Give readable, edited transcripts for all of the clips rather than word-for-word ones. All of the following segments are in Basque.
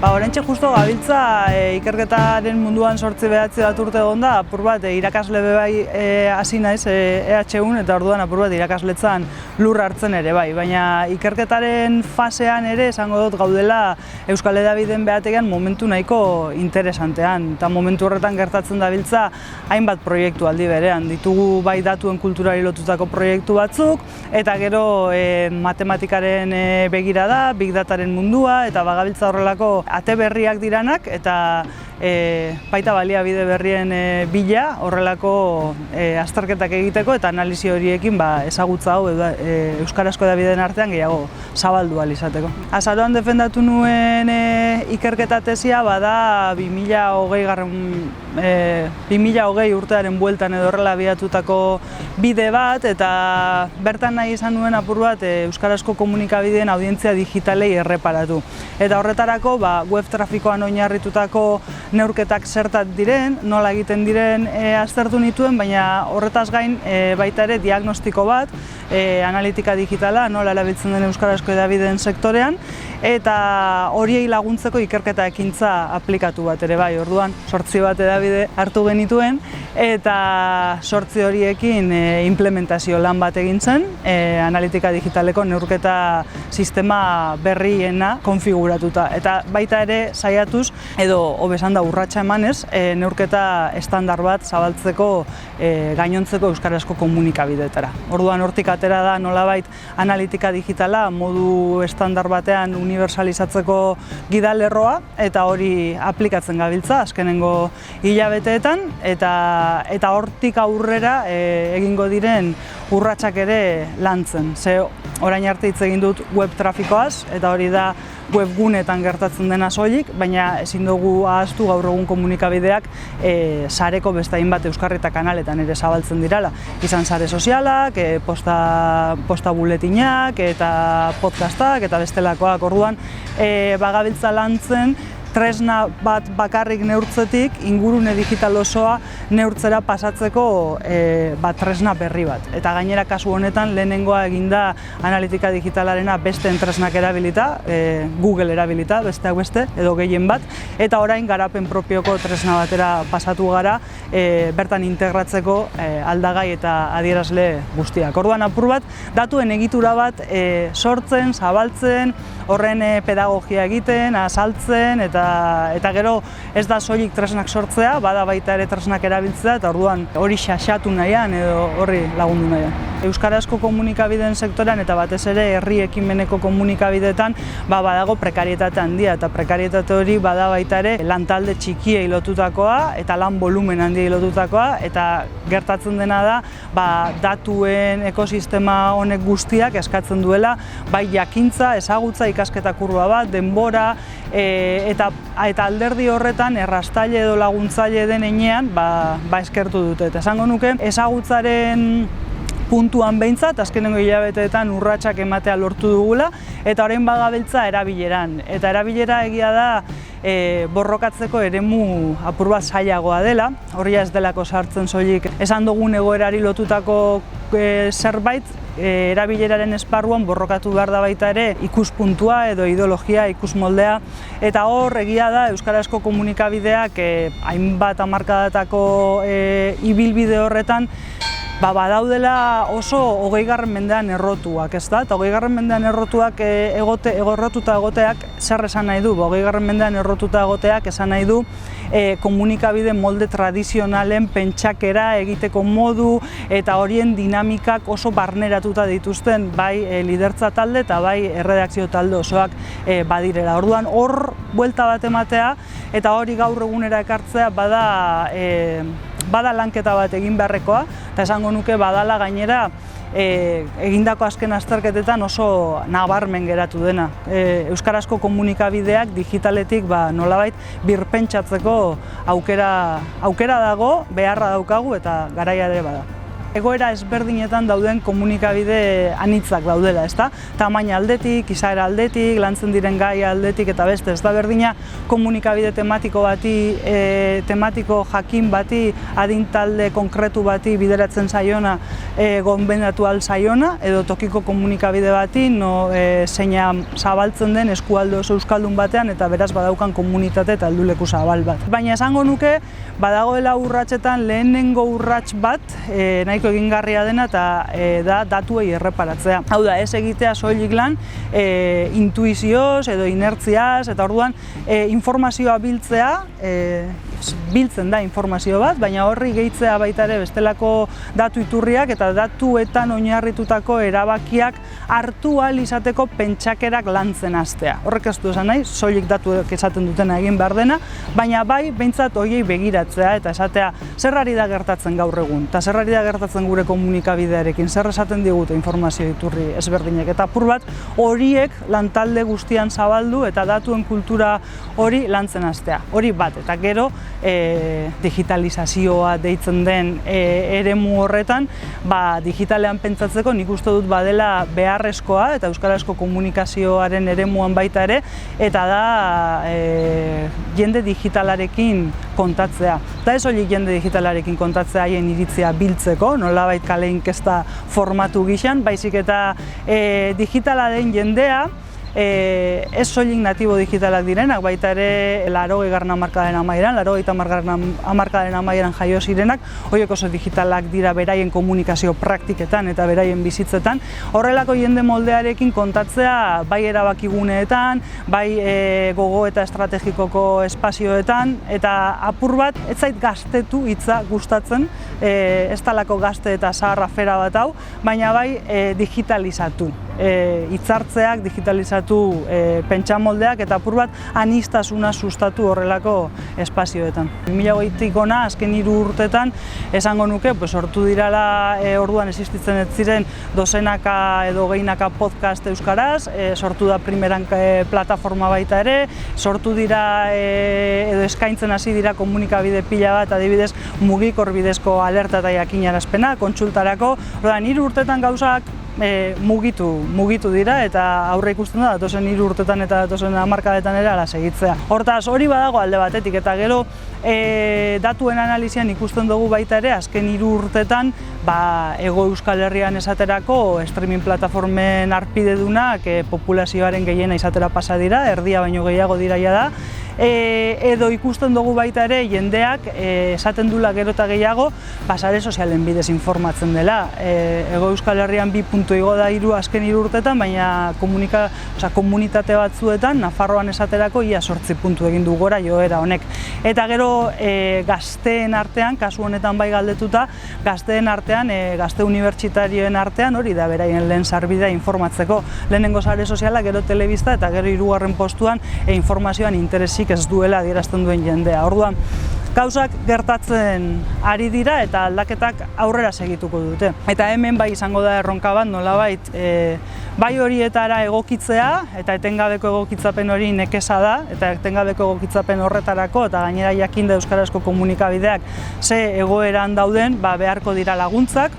Oraintxe justo gabiltza ikerketaren munduan 8-9 bat urte egon da, apur bat irakasle bebai hasi naiz EHUn eta orduan apur bat irakasletzan lur hartzen ere bai, baina ikerketaren fasean ere esango dut gaudela Euskal Hedabideen behategian momentu nahiko interesantean, eta momentu horretan gertatzen dabiltza hainbat proiektu aldi berean. Ditugu bai datuen kulturari lotutako proiektu batzuk, eta gero matematikaren begirada, big dataren mundua, eta bagabiltza horrelako ate berriak diranak, eta baita baliabide berrien bila horrelako azterketak egiteko eta analisi horiekin ezagutza hau euskarazko hedabideen artean gehiago zabaldu ahal izateko. Azaroan defendatu nuen ikerketa tesia bada 2020 urtearen bueltan edo horrela abiatutako bide bat, eta bertan nahi izan nuen apur bat euskarazko komunikabideen audientzia digitalei erreparatu. Eta horretarako web trafikoan oinarritutako neurketak zertat diren, nola egiten diren aztertu nituen, baina horretaz gain baita ere diagnostiko bat, analitika digitala, nola erabiltzen den euskarazko hedabideen sektorean, eta horiei laguntzeko ikerketa ekintza aplikatu bat ere bai. Orduan 8 bat hedabide hartu genituen, eta 8 horiekin implementazio lan bat egin zen, analitika digitaleko neurketa sistema berriena konfiguratuta. Eta baita ere saiatuz, edo hobesan da urratsa emanez, neurketa estandar bat zabaltzeko gainontzeko euskarazko komunikabideetara. Orduan hortik atera da nolabait analitika digitala modu estandar batean universalizatzeko gidalerroa, eta hori aplikatzen gabiltza azkenengo hilabeteetan, eta hortik aurrera egingo diren urratsak ere lantzen. Ze orain arte hitz egin dut web trafikoaz, eta hori da webgunetan gertatzen dena soilik, baina ezin dugu ahaztu gaur egun komunikabideak sareko beste hainbat euskarri eta kanaletan ere zabaltzen dirala. Izan sare sozialak, posta buletinak, eta podcastak, eta bestelakoak. Orduan bagabiltza lantzen tresna bat bakarrik neurtzetik ingurune digital osoa neurtzera pasatzeko tresna berri bat. Eta gainera kasu honetan lehenengoa eginda analitika digitalarena beste tresnak erabilita, Google erabilita, besteak beste, edo gehien bat, eta orain garapen propioko tresna batera pasatu gara bertan integratzeko aldagai eta adierazle guztiak. Orduan apur bat, datuen egitura bat sortzen, zabaltzen, horren pedagogia egiten, azaltzen, eta gero ez da soilik tresnak sortzea, bada baita ere tresnak erabiltzea, eta orduan hori xaxatu nahian edo horri lagundu nahian. Euskarazko komunikabideen sektorean eta batez ere herri ekimeneko komunikabideetan badago prekarietate handia, eta prekarietate hori bada baita ere lantalde txikiei lotutakoa eta lan volumen handiei lotutakoa, eta gertatzen dena da datuen ekosistema honek guztiak eskatzen duela bai jakintza, ezagutza, ikasketa kurba bat, denbora, eta alderdi horretan errastaile edo laguntzaile den heinean eskertu dute. Eta esango nuke ezagutzaren puntuan behintzat, azkenengo hilabeteetan urratsak ematea lortu dugula, eta orain bagabiltza erabileran. Eta erabilera egia da borrokatzeko eremu apur bat zailagoa dela, hori ez delako sartzen soilik esan dugun egoerari lotutako zerbait, erabileraren esparruan borrokatu behar da baita ere ikuspuntua edo ideologia, ikusmoldea, eta hor egia da euskarazko komunikabideak hainbat hamarkadatako ibilbide horretan badaudela oso 20. mendean errotuak, ez da? Eta 20. mendean errotuak errotuta egoteak zer esan nahi du? 20. mendean errotuta egoteak esan nahi du komunikabide molde tradizionalen pentsakera egiteko modu eta horien dinamikak oso barneratuta dituzten bai lidertza talde eta bai erredakzio talde osoak badirela. Orduan hor buelta bat ematea eta hori gaur egunera ekartzea bada lanketa bat egin beharrekoa, eta esango nuke badala gainera egindako azken azterketetan oso nabarmen geratu dena. Euskarazko komunikabideak digitaletik nolabait birpentsatzeko aukera dago, beharra daukagu eta garaia ere bada. egoera ezberdinetan dauden komunikabide anitzak daudela, ezta? Tamaina aldetik, izaera aldetik, lantzen diren gai aldetik eta beste, ez da berdina komunikabide tematiko bati, tematiko jakin bati, adintalde konkretu bati bideratzen zaiona, gonbendatu al zaiona, edo tokiko komunikabide bati, zeina zabaltzen den eskualde oso euskaldun batean eta beraz badaukan komunitate eta helduleku zabal bat. Baina esango nuke, badagoela urratsetan lehenengo urrats bat, nahiko egingarria dena eta da datuei erreparatzea. Hau da, ez egitea soilik lan intuizioz edo inertziaz, eta orduan informazioa biltzea, biltzen da informazio bat, baina horri gehitzea baita ere bestelako datu iturriak eta datuetan oinarritutako erabakiak hartu ahal izateko pentsakerak lantzen hastea. Horrek ez du esan nahi, soilik datuek esaten dutena egin behar dena, baina bai behintzat horiei begiratzea eta esatea zer ari da gertatzen gaur egun, eta zer ari da gertatzen gure komunikabidearekin, zer esaten digute informazio iturri ezberdinek, eta apur bat horiek lantalde guztian zabaldu eta datuen kultura hori lantzen hastea. Hori bat, eta gero digitalizazioa deitzen den eremu horretan, digitalean pentsatzeko nik uste dut badela beharrezkoa eta euskarazko komunikazioaren eremuan baita ere, eta da jende digitalarekin kontatzea. Eta ez hori jende digitalarekin kontatzea haien iritzia biltzeko, nolabait kale inkesta formatu gixan, baizik eta digitala den jendea, ez soilik natibo digitalak direnak, baita ere 80. hamarkadaren amaieran, 80. hamarkadaren amaieran jaio zirenak, horiek oso digitalak dira beraien komunikazio praktiketan eta beraien bizitzetan. Horrelako jende moldearekin kontatzea bai erabakiguneetan, bai gogo eta estrategikoko espazioetan, eta apur bat ez zait gaztetu hitza gustatzen, ez talako gazte eta zahar afera bat hau, baina bai digitalizatu. Hitzartzeak digitalizatu pentsamoldeak eta apur bat aniztasuna sustatu horrelako espazioetan. 2020tik hona, azken 3 urtetan, esango nuke, sortu dirala orduan existitzen ez ziren dozenaka edo gehinaka podcast euskaraz, sortu da primeran plataforma baita ere, sortu dira edo eskaintzen hasi dira komunikabide pila bat, adibidez mugikor bidezko alerta eta jakinarazpena, kontsultarako, orduan 3 urtetan gauzak mugitu dira eta aurre ikusten da datozen 3 urtetan eta datozen hamarkadetan ere ala segitzea. Hortaz, hori badago alde batetik eta gero datuen analizian ikusten dugu baita ere azken 3 urtetan Hego Euskal Herrian esaterako streaming plataformen harpidedunak populazioaren gehiena izatera pasa dira, erdia baino gehiago dira da, edo ikusten dugu baita ere jendeak esaten dula gero eta gehiago sare sozialen bidez informatzen dela. Hego Euskal Herrian 2 puntu igo da azken 3 urtetan, baina komunitate batzuetan, Nafarroan esaterako ia 8 puntu egin du gora joera honek. Eta gero gazteen artean, kasu honetan bai galdetuta, gazteen artean, gazte unibertsitarioen artean hori da beraien lehen sarbidea informatzeko. Lehenengo sare soziala, gero telebista eta gero 3. postuan informazioan interesik ez duela adierazten duen jendea. Orduan, gauzak gertatzen ari dira eta aldaketak aurrera segituko dute. Eta hemen bai izango da erronka bat, nolabait, bai horietara egokitzea, eta etengabeko egokitzapen hori nekeza da, eta etengabeko egokitzapen horretarako, eta gainera jakinda euskarazko komunikabideak ze egoeran dauden, beharko dira laguntzak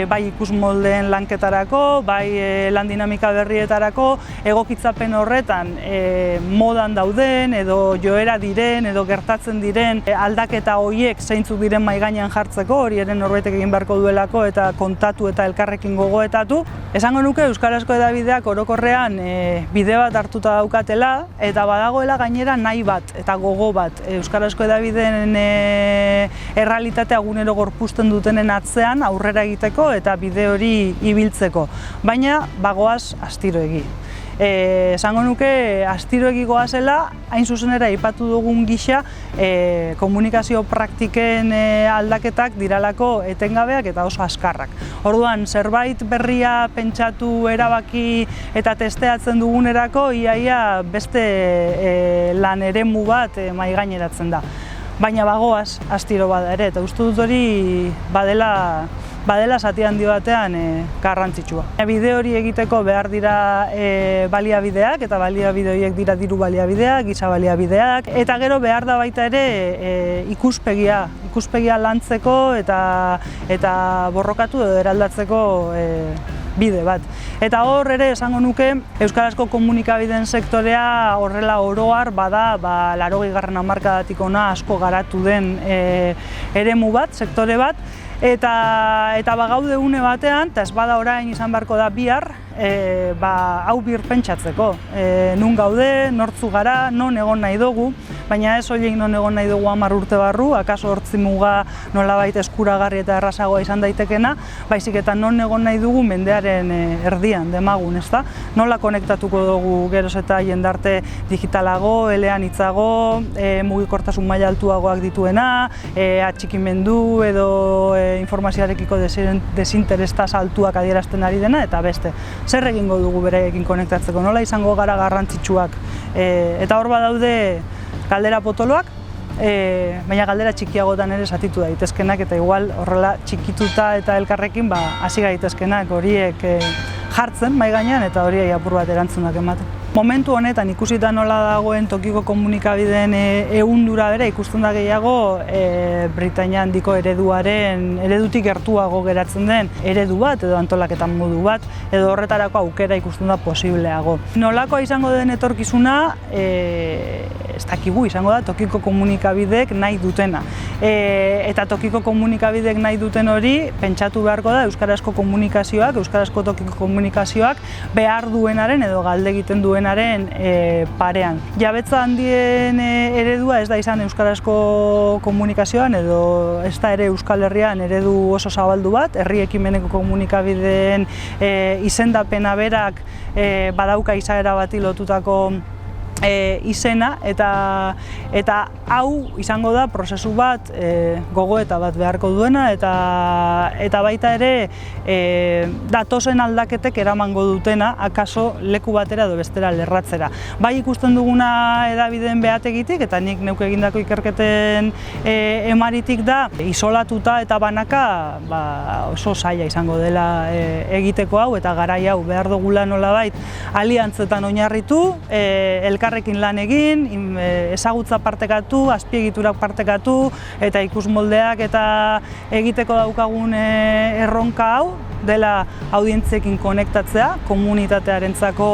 bai ikusmoldeen lanketarako, bai lan dinamika berrietarako, egokitzapen horretan modan dauden, edo joera diren, edo gertatzen diren aldaketa horiek zeintzuk diren mahai gainean jartzeko, hori ere norbaitek egin beharko duelako eta kontatu eta elkarrekin gogoetatu. Esango nuke euskarazko hedabideak orokorrean bide bat hartuta daukatela eta badagoela gainera nahi bat eta gogo bat euskarazko hedabideen errealitatea egunero gorpuzten dutenen atzean aurrera egiteko eta bide hori ibiltzeko. Baina bagoaz astiroegi. Esango nuke astiroegi goazela, hain zuzenera aipatu dugun gisa komunikazio praktiken aldaketak diralako etengabeak eta oso azkarrak. Orduan, zerbait berria pentsatu, erabaki eta testeatzen dugunerako iaia beste lan eremu bat mahai gaineratzen da. Baina bagoaz astiro bada ere, eta uste dut hori badela badela zati handi batean garrantzitsua. Bide hori egiteko behar dira baliabideak, eta baliabide horiek dira diru baliabideak, giza baliabideak, eta gero behar da baita ere ikuspegia lantzeko eta borrokatu edo eraldatzeko bide bat. Eta hor ere esango nuke euskarazko komunikabideen sektorea horrela oroar bada 80. hamarkadatik hona asko garatu den eremu bat, sektore bat, eta gaude une batean, eta ez bada orain izan beharko da bihar, hau birpentsatzeko. Nun gaude, nortzu gara, non egon nahi dugu, baina ez horiek non egon nahi dugu 10 urte barru, akaso hortzi muga nolabait eskuragarri eta errazagoa izan daitekena, baizik eta non egon nahi dugu mendearen erdian, demagun, ezta? Nola konektatuko dugu geroz eta jendarte digitalago, eleanitzago, mugikortasun maila altuagoak dituena, atxikimendu edo informazioarekiko desinterestaz altuak adierazten ari dena, eta beste. Zer egingo dugu beraiekin konektatzeko, nola izango gara garrantzitsuak, eta hor badaude galdera potoloak, baina galdera txikiagotan ere zatitu daitezkenak, eta igual horrela txikituta eta elkarrekin hasi gaitezkenak horiek jartzen mahai gainean eta horiei apur bat erantzunak ematen. Momentu honetan ikusita nola dagoen tokiko komunikabideen ehundura bere ikusten da gehiago Britainia handiko eredutik gertuago geratzen den eredu bat edo antolaketan modu bat edo horretarako aukera ikusten da posibleago. Nolakoa izango den etorkizuna ez dakigu, izango da tokiko komunikabideek nahi dutena. Eta tokiko komunikabideek nahi duten hori pentsatu beharko da euskarazko komunikazioak, euskarazko tokiko komunikazioak behar duenaren edo galde egiten duenaren parean. Jabetza handien eredua ez da izan euskarazko komunikazioan edo ez da ere Euskal Herrian eredu oso zabaldu bat, herri ekimeneko komunikabideen izendapena berak badauka izaera bati lotutako izena, eta hau izango da prozesu bat, gogoeta bat beharko duena, eta baita ere datozen aldaketek eramango dutena, akaso leku batera edo bestera lerratzera. Bai ikusten duguna hedabideen behategitik, eta nik neuk egindako ikerketen emaritik da, isolatuta eta banaka oso zaila izango dela egiteko hau, eta garai hau behar dugula nolabait aliantzetan oinarritu, elkarrekin lan egin, ezagutza partekatu, azpiegiturak partekatu, eta ikusmoldeak eta egiteko daukagun erronka hau, dela audientziekin konektatzea, komunitatearentzako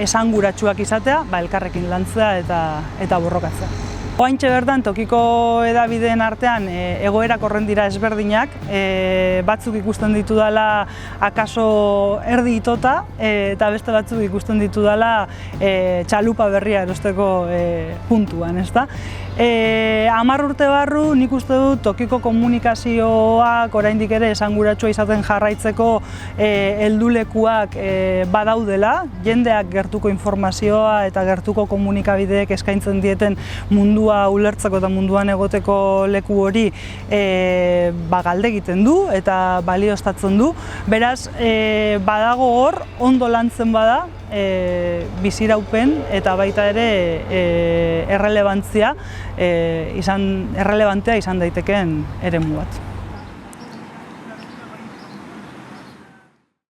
esanguratsuak izatea, elkarrekin lantzea eta borrokatzea. Oraintxe bertan tokiko hedabideen artean egoerak horren dira ezberdinak, batzuk ikusten ditudala akaso erdi itota eta beste batzuk ikusten ditudala txalupa berria erosteko puntuan, ezta? 10 urte barru nik uste dut tokiko komunikazioak oraindik ere esanguratsua izaten jarraitzeko heldulekuak badaudela, jendeak gertuko informazioa eta gertuko komunikabideek eskaintzen dieten mundua ulertzeko eta munduan egoteko leku hori galde egiten du eta balioztatzen du. Beraz, badago hor, ondo lantzen bada, biziraupen eta baita ere errelebantea izan daitekeen eremu bat.